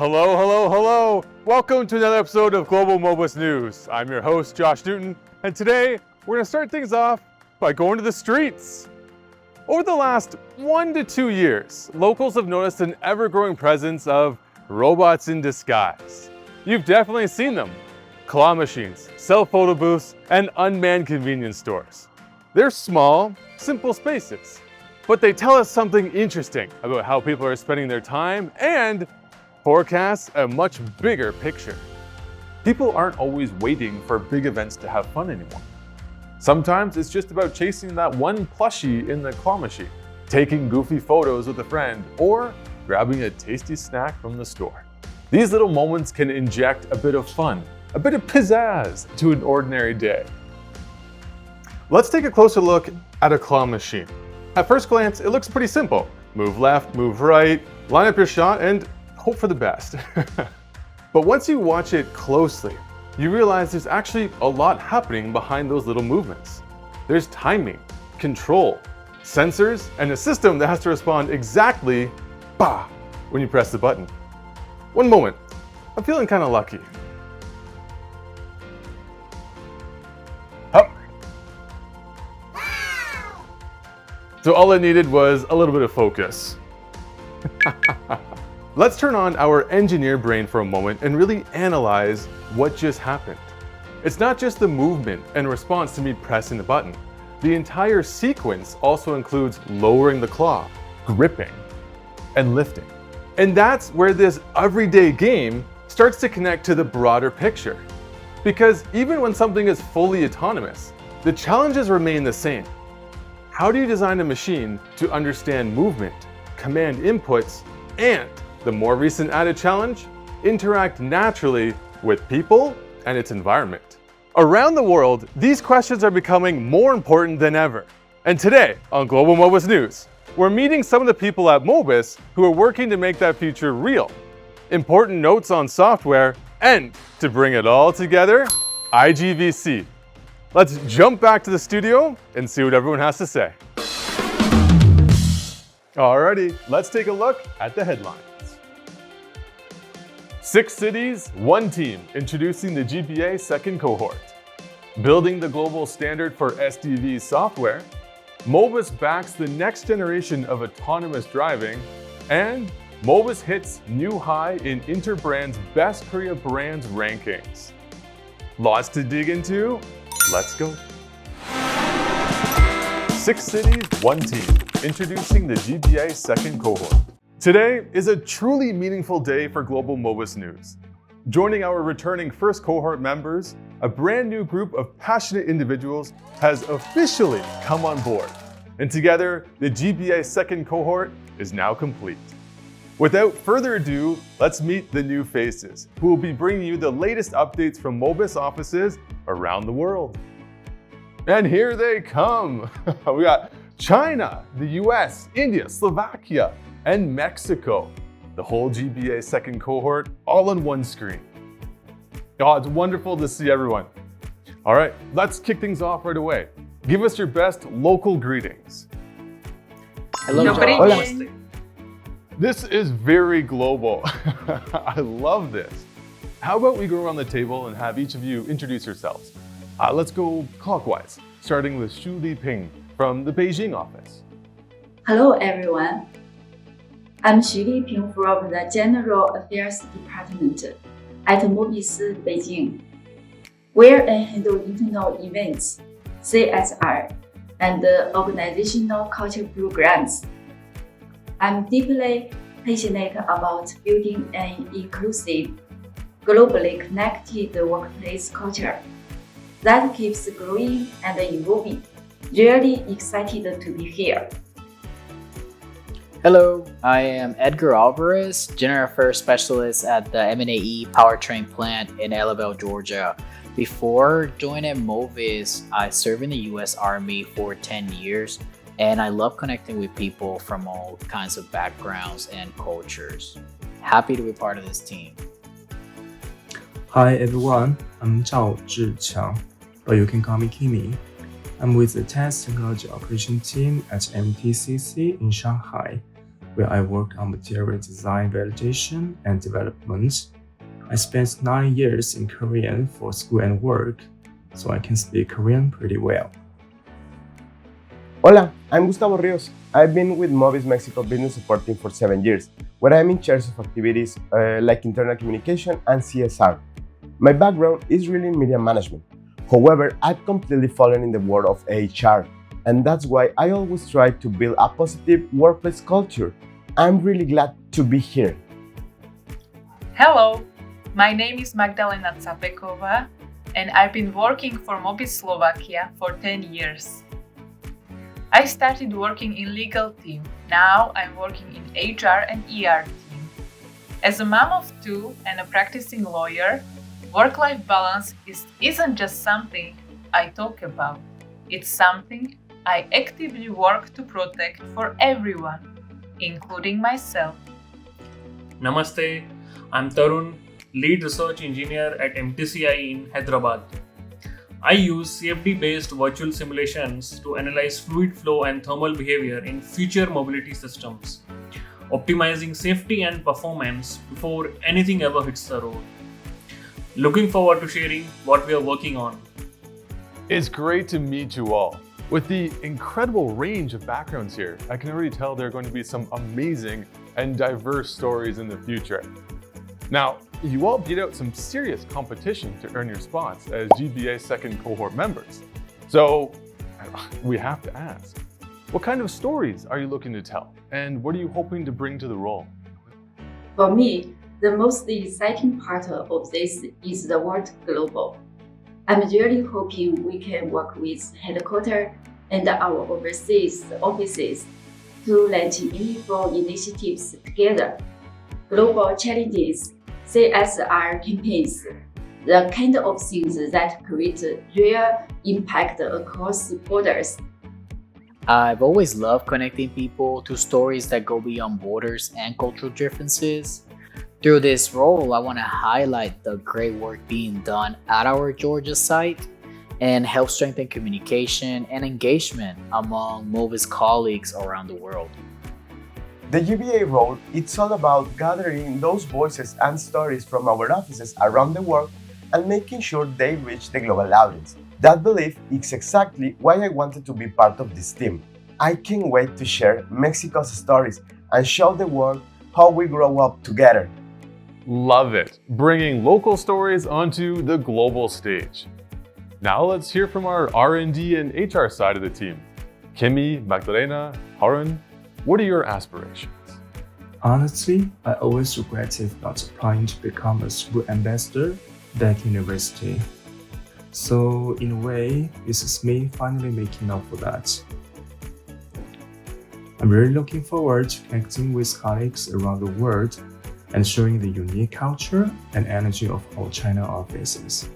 Hello, hello, hello. Welcome to another episode of Global MOBIS News. I'm your host, Josh Newton, and today we're going to start things off by going to the streets. Over the last 1 to 2 years, locals have noticed an ever-growing presence of robots in disguise. You've definitely seen them. Claw machines, self-photo booths, and unmanned convenience stores. They're small, simple spaces, but they tell us something interesting about how people are spending their time and forecast a much bigger picture. People aren't always waiting for big events to have fun anymore. Sometimes it's just about chasing that one plushie in the claw machine, taking goofy photos with a friend, or grabbing a tasty snack from the store. These little moments can inject a bit of fun, a bit of pizzazz to an ordinary day. Let's take a closer look at a claw machine. At first glance, it looks pretty simple. Move left, move right, line up your shot, and hope for the best. But once you watch it closely, you realize there's actually a lot happening behind those little movements. There's timing, control, sensors, and a system that has to respond exactly bah, when you press the button. One moment, I'm feeling kind of lucky. Up. So all it needed was a little bit of focus. Let's turn on our engineer brain for a moment and really analyze what just happened. It's not just the movement and response to me pressing the button. The entire sequence also includes lowering the claw, gripping, and lifting. And that's where this everyday game starts to connect to the broader picture. Because even when something is fully autonomous, the challenges remain the same. How do you design a machine to understand movement, command inputs, and the more recent added challenge, interact naturally with people and its environment? Around the world, these questions are becoming more important than ever. And today on Global MOBIS News, we're meeting some of the people at MOBIS who are working to make that future real. Important notes on software, and to bring it all together, IGVC. Let's jump back to the studio and see what everyone has to say. Alrighty, let's take a look at the headlines. 6 cities, 1 team, introducing the GBA second cohort. Building the global standard for SDV software. MOBIS backs the next generation of autonomous driving. And MOBIS hits new high in Interbrand's Best Korea Brands rankings. Lots to dig into. Let's go. 6 cities, 1 team, introducing the GBA second cohort. Today is a truly meaningful day for Global MOBIS News. Joining our returning first cohort members, a brand new group of passionate individuals has officially come on board. And together, the GBA second cohort is now complete. Without further ado, let's meet the new faces, who will be bringing you the latest updates from MOBIS offices around the world. And here they come. We got China, the US, India, Slovakia, and Mexico. The whole GBA second cohort all on one screen. Oh, it's wonderful to see everyone. All right, let's kick things off right away. Give us your best local greetings. Hello, Josh. This is very global. I love this. How about we go around the table and have each of you introduce yourselves? Let's go clockwise, starting with Xu Liping from the Beijing office. Hello, everyone. I'm Xu Liping from the General Affairs Department at MOBIS Beijing, where I handle internal events, CSR, and organizational culture programs. I'm deeply passionate about building an inclusive, globally connected workplace culture that keeps growing and evolving. Really excited to be here. Hello, I am Edgar Alvarez, General Affairs Specialist at the M&AE Powertrain Plant in Ellaville, Georgia. Before joining MOBIS, I served in the US Army for 10 years, and I love connecting with people from all kinds of backgrounds and cultures. Happy to be part of this team. Hi everyone, I'm Zhao Zhiqiang, but you can call me Kimi. I'm with the Test Technology Operation Team at MTCC in Shanghai. where I work on material design validation and development. I spent 9 years in Korean for school and work, so I can speak Korean pretty well. Hola, I'm Gustavo Rios. I've been with MOBIS Mexico Business Support Team for 7 years, where I'm in charge of activities like internal communication and CSR. My background is really in media management. However, I've completely fallen in the world of HR, and that's why I always try to build a positive workplace culture. I'm really glad to be here. Hello, my name is Magdalena Capekova, and I've been working for MOBIS Slovakia for 10 years. I started working in legal team. Now I'm working in HR and ER team. As a mom of 2 and a practicing lawyer, work-life balance isn't just something I talk about. It's something I actively work to protect for everyone, including myself. Namaste, I'm Tarun, Lead Research Engineer at MTCI in Hyderabad. I use CFD-based virtual simulations to analyze fluid flow and thermal behavior in future mobility systems, optimizing safety and performance before anything ever hits the road. Looking forward to sharing what we are working on. It's great to meet you all. With the incredible range of backgrounds here, I can already tell there are going to be some amazing and diverse stories in the future. Now, you all beat out some serious competition to earn your spots as GBA second cohort members. So we have to ask, what kind of stories are you looking to tell? And what are you hoping to bring to the role? For me, the most exciting part of this is the word global. I'm really hoping we can work with headquarters and our overseas offices to launch meaningful initiatives together. Global challenges, CSR campaigns, the kind of things that create real impact across borders. I've always loved connecting people to stories that go beyond borders and cultural differences. Through this role, I want to highlight the great work being done at our Georgia site and help strengthen communication and engagement among MOBIS colleagues around the world. The GBA role, it's all about gathering those voices and stories from our offices around the world and making sure they reach the global audience. That belief is exactly why I wanted to be part of this team. I can't wait to share Mexico's stories and show the world how we grow up together. Love it, bringing local stories onto the global stage. Now let's hear from our R&D and HR side of the team. Kimmy, Magdalena, Harun, what are your aspirations? Honestly, I always regretted not applying to become a school ambassador back in university. So in a way, this is me finally making up for that. I'm really looking forward to connecting with colleagues around the world and showing the unique culture and energy of our China offices.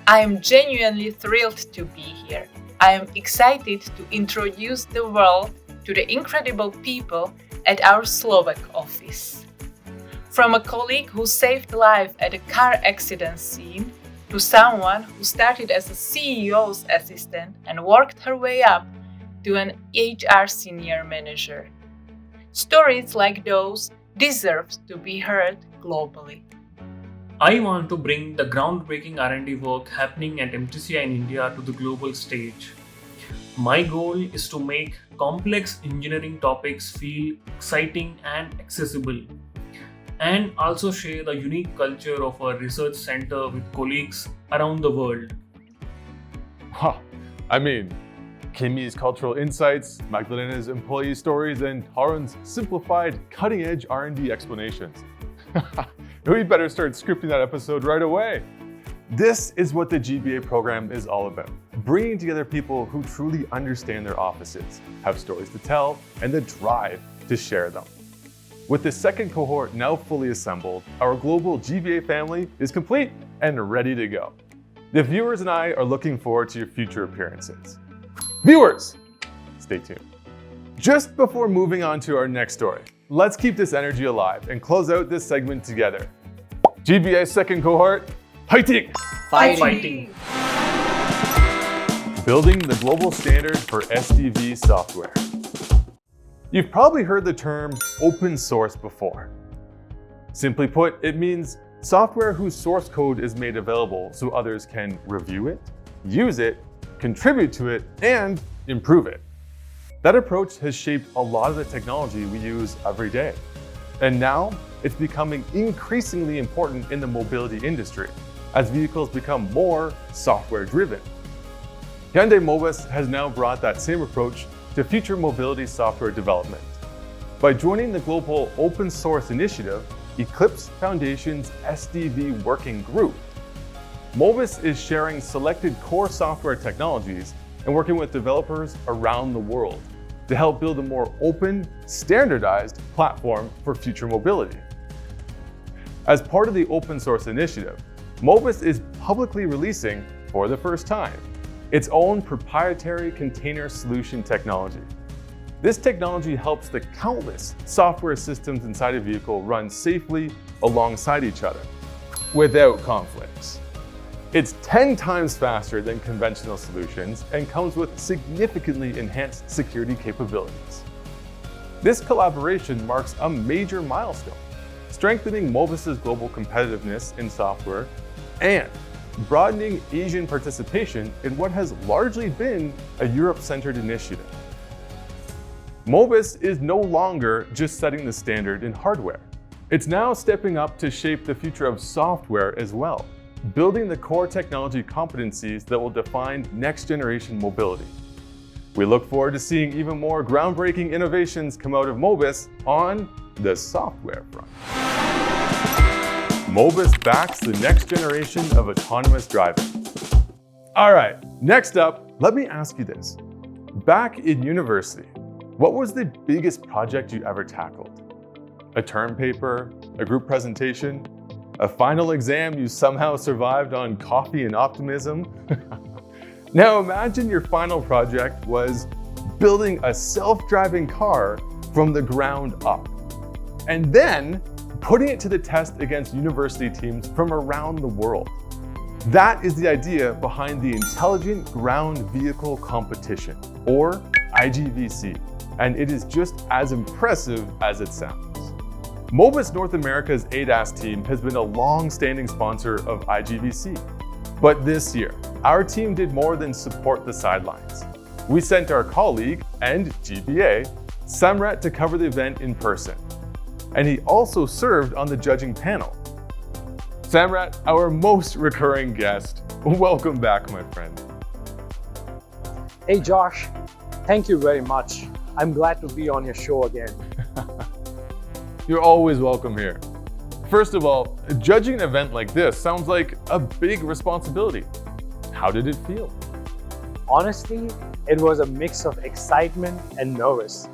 I am genuinely thrilled to be here. I am excited to introduce the world to the incredible people at our Slovak office. From a colleague who saved life at a car accident scene to someone who started as a CEO's assistant and worked her way up to an HR senior manager. Stories like those deserve to be heard globally. I want to bring the groundbreaking R&D work happening at MTCI in India to the global stage. My goal is to make complex engineering topics feel exciting and accessible, and also share the unique culture of our research center with colleagues around the world. I mean, Kimmy's cultural insights, Magdalena's employee stories, and Harun's simplified, cutting-edge R&D explanations. We better start scripting that episode right away. This is what the GBA program is all about. Bringing together people who truly understand their offices, have stories to tell, and the drive to share them. With the second cohort now fully assembled, our global GBA family is complete and ready to go. The viewers and I are looking forward to your future appearances. Viewers, stay tuned. Just before moving on to our next story, let's keep this energy alive and close out this segment together. GBA second cohort, fighting! Fighting! Building the global standard for SDV software. You've probably heard the term open source before. Simply put, it means software whose source code is made available so others can review it, use it, contribute to it, and improve it. That approach has shaped a lot of the technology we use every day. And now, it's becoming increasingly important in the mobility industry as vehicles become more software-driven. Hyundai MOBIS has now brought that same approach to future mobility software development. By joining the global open source initiative, Eclipse Foundation's SDV working group, MOBIS is sharing selected core software technologies and working with developers around the world to help build a more open, standardized platform for future mobility. As part of the open source initiative, MOBIS is publicly releasing, for the first time, its own proprietary container solution technology. This technology helps the countless software systems inside a vehicle run safely alongside each other, without conflicts. It's 10 times faster than conventional solutions and comes with significantly enhanced security capabilities. This collaboration marks a major milestone, strengthening MOBIS's global competitiveness in software and broadening Asian participation in what has largely been a Europe-centered initiative. MOBIS is no longer just setting the standard in hardware. It's now stepping up to shape the future of software as well, building the core technology competencies that will define next-generation mobility. We look forward to seeing even more groundbreaking innovations come out of MOBIS on the software front. MOBIS backs the next generation of autonomous driving. All right, next up, let me ask you this. Back in university, what was the biggest project you ever tackled? A term paper, a group presentation, a final exam you somehow survived on coffee and optimism? Now imagine your final project was building a self-driving car from the ground up, and then putting it to the test against university teams from around the world. That is the idea behind the Intelligent Ground Vehicle Competition, or IGVC, and it is just as impressive as it sounds. MOBIS North America's ADAS team has been a long-standing sponsor of IGVC. But this year, our team did more than support the sidelines. We sent our colleague and GBA, Samrat, to cover the event in person. And he also served on the judging panel. Samrat, our most recurring guest, welcome back, my friend. Hey Josh, thank you very much. I'm glad to be on your show again. You're always welcome here. First of all, judging an event like this sounds like a big responsibility. How did it feel? Honestly, it was a mix of excitement and nervous.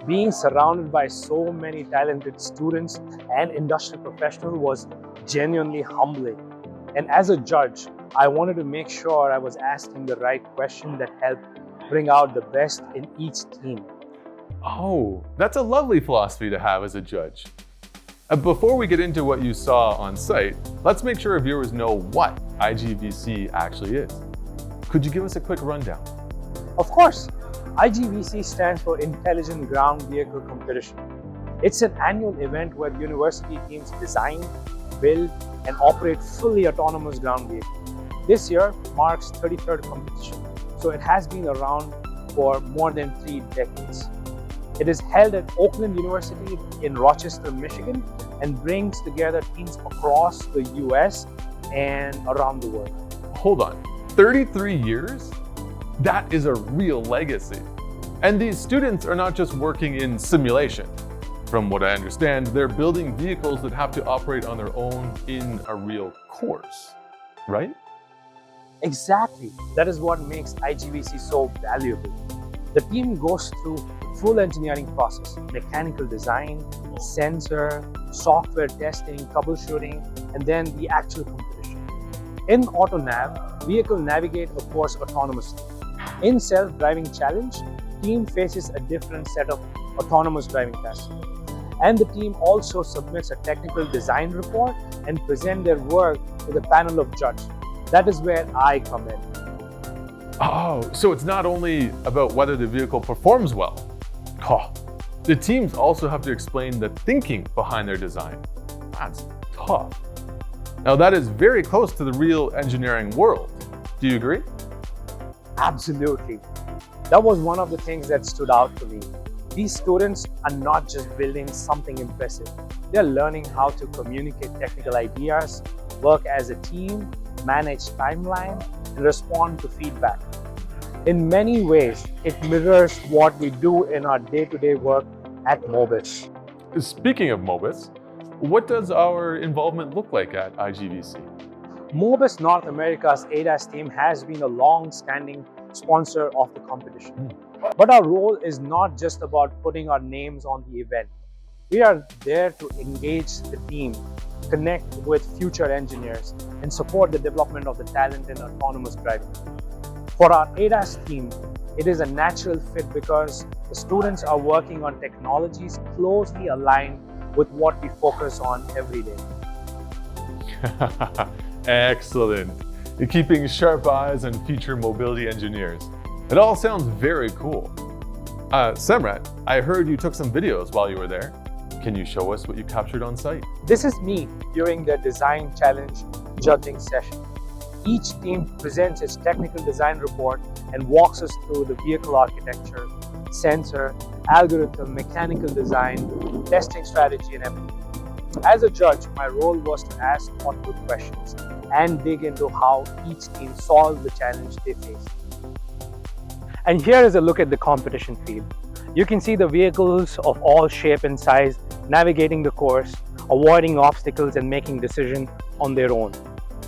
Being surrounded by so many talented students and industry professionals was genuinely humbling. And as a judge, I wanted to make sure I was asking the right question that helped bring out the best in each team. Oh, that's a lovely philosophy to have as a judge. Before we get into what you saw on site, let's make sure our viewers know what IGVC actually is. Could you give us a quick rundown? Of course, IGVC stands for Intelligent Ground Vehicle Competition. It's an annual event where university teams design, build, and operate fully autonomous ground vehicles. This year marks 33rd competition, so it has been around for more than 3 decades. It is held at Oakland University in Rochester, Michigan, and brings together teams across the US and around the world. Hold on, 33 years? That is a real legacy. And these students are not just working in simulation. From what I understand, they're building vehicles that have to operate on their own in a real course, right? Exactly. That is what makes IGVC so valuable. The team goes through the full engineering process: mechanical design, sensor, software testing, troubleshooting, and then the actual competition. In AutoNav, vehicle navigate a course autonomously. In self-driving challenge, team faces a different set of autonomous driving tests. And the team also submits a technical design report and present their work to the panel of judges. That is where I come in. Oh, so it's not only about whether the vehicle performs well. Oh, The teams also have to explain the thinking behind their design. That's tough. Now that is very close to the real engineering world. Do you agree? Absolutely. That was one of the things that stood out to me. These students are not just building something impressive. They're learning how to communicate technical ideas, work as a team, manage timeline, and respond to feedback. In many ways, it mirrors what we do in our day-to-day work at MOBIS. Speaking of MOBIS, what does our involvement look like at IGVC? MOBIS North America's ADAS team has been a long-standing sponsor of the competition. But our role is not just about putting our names on the event. We are there to engage the team, connect with future engineers, and support the development of the talent in autonomous driving. For our ADAS team, it is a natural fit because the students are working on technologies closely aligned with what we focus on every day. Excellent. You're keeping sharp eyes on future mobility engineers. It all sounds very cool. Samrat, I heard you took some videos while you were there. Can you show us what you captured on site? This is me during the design challenge judging session. Each team presents its technical design report and walks us through the vehicle architecture, sensor, algorithm, mechanical design, testing strategy, and everything. As a judge, my role was to ask thoughtful questions and dig into how each team solved the challenge they faced. And here is a look at the competition field. You can see the vehicles of all shape and size navigating the course, avoiding obstacles and making decisions on their own.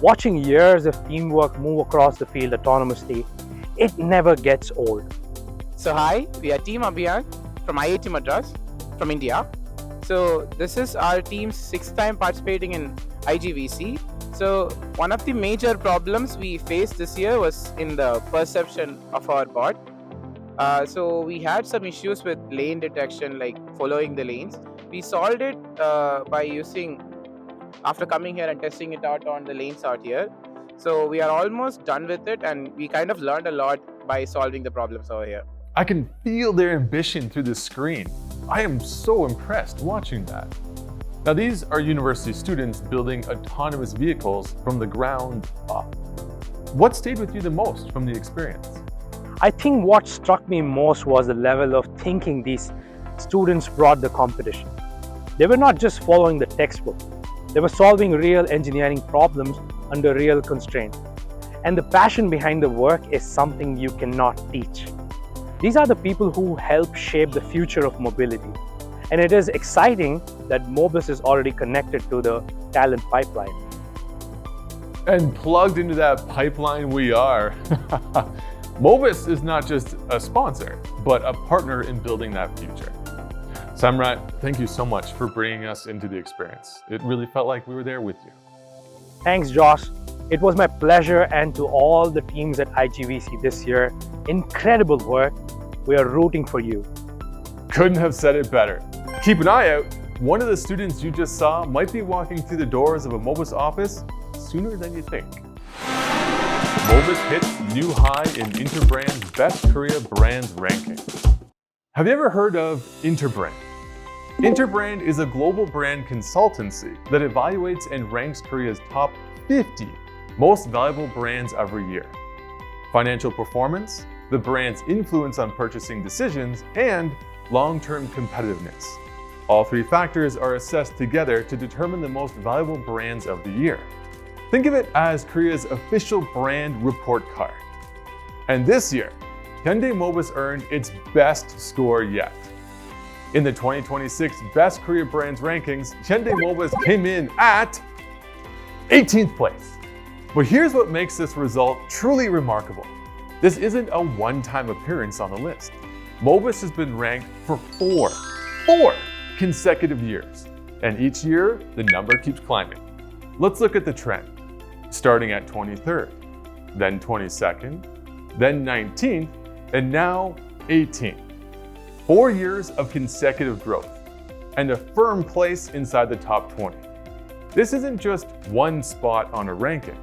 Watching years of teamwork move across the field autonomously, it never gets old. So hi, we are Team Abhiyaan from IIT Madras, from India. So this is our team's 6th time participating in IGVC. So one of the major problems we faced this year was in the perception of our bot. So we had some issues with lane detection, like following the lanes. We solved it by using, after coming here and testing it out on the lanes out here. So we are almost done with it, and we kind of learned a lot by solving the problems over here. I can feel their ambition through the screen. I am so impressed watching that. Now these are university students building autonomous vehicles from the ground up. What stayed with you the most from the experience? I think what struck me most was the level of thinking these students brought the competition. They were not just following the textbook. They were solving real engineering problems under real constraints. And the passion behind the work is something you cannot teach. These are the people who help shape the future of mobility. And it is exciting that MOBIS is already connected to the talent pipeline. And plugged into that pipeline we are. MOBIS is not just a sponsor, but a partner in building that future. Samrat, thank you so much for bringing us into the experience. It really felt like we were there with you. Thanks, Josh. It was my pleasure, and to all the teams at IGVC this year, incredible work. We are rooting for you. Couldn't have said it better. Keep an eye out. One of the students you just saw might be walking through the doors of a MOBIS office sooner than you think. MOBIS hits new high in Interbrand's Best Korea Brands ranking. Have you ever heard of Interbrand? Interbrand is a global brand consultancy that evaluates and ranks Korea's top 50 most valuable brands every year. Financial performance, the brand's influence on purchasing decisions, and long-term competitiveness. All three factors are assessed together to determine the most valuable brands of the year. Think of it as Korea's official brand report card. And this year, Hyundai MOBIS earned its best score yet. In the 2026 Best Korea Brands rankings, Hyundai MOBIS came in at 18th place. But here's what makes this result truly remarkable. This isn't a one-time appearance on the list. MOBIS has been ranked for four consecutive years. And each year, the number keeps climbing. Let's look at the trend. Starting at 23rd, then 22nd, then 19th, and now 18th. 4 years of consecutive growth, and a firm place inside the top 20. This isn't just one spot on a ranking.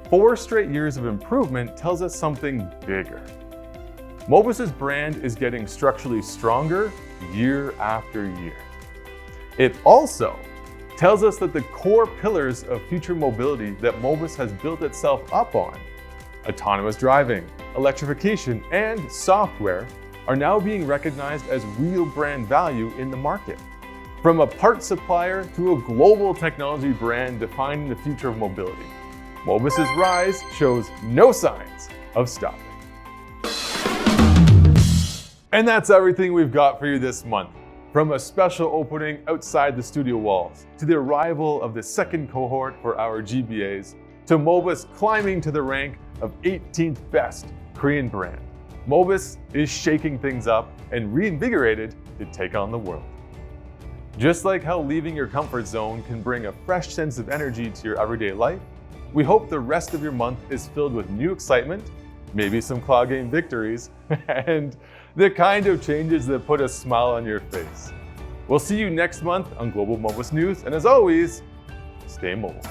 4 straight years of improvement tells us something bigger. MOBIS's brand is getting structurally stronger year after year. It also tells us that the core pillars of future mobility that MOBIS has built itself up on, autonomous driving, electrification, and software, are now being recognized as real brand value in the market. From a parts supplier to a global technology brand defining the future of mobility, MOBIS's rise shows no signs of stopping. And that's everything we've got for you this month. From a special opening outside the studio walls, to the arrival of the second cohort for our GBAs, to MOBIS climbing to the rank of 18th best Korean brand, MOBIS is shaking things up and reinvigorated to take on the world. Just like how leaving your comfort zone can bring a fresh sense of energy to your everyday life, we hope the rest of your month is filled with new excitement, maybe some cloud game victories, and the kind of changes that put a smile on your face. We'll see you next month on Global MOBIS News, and as always, stay mobile.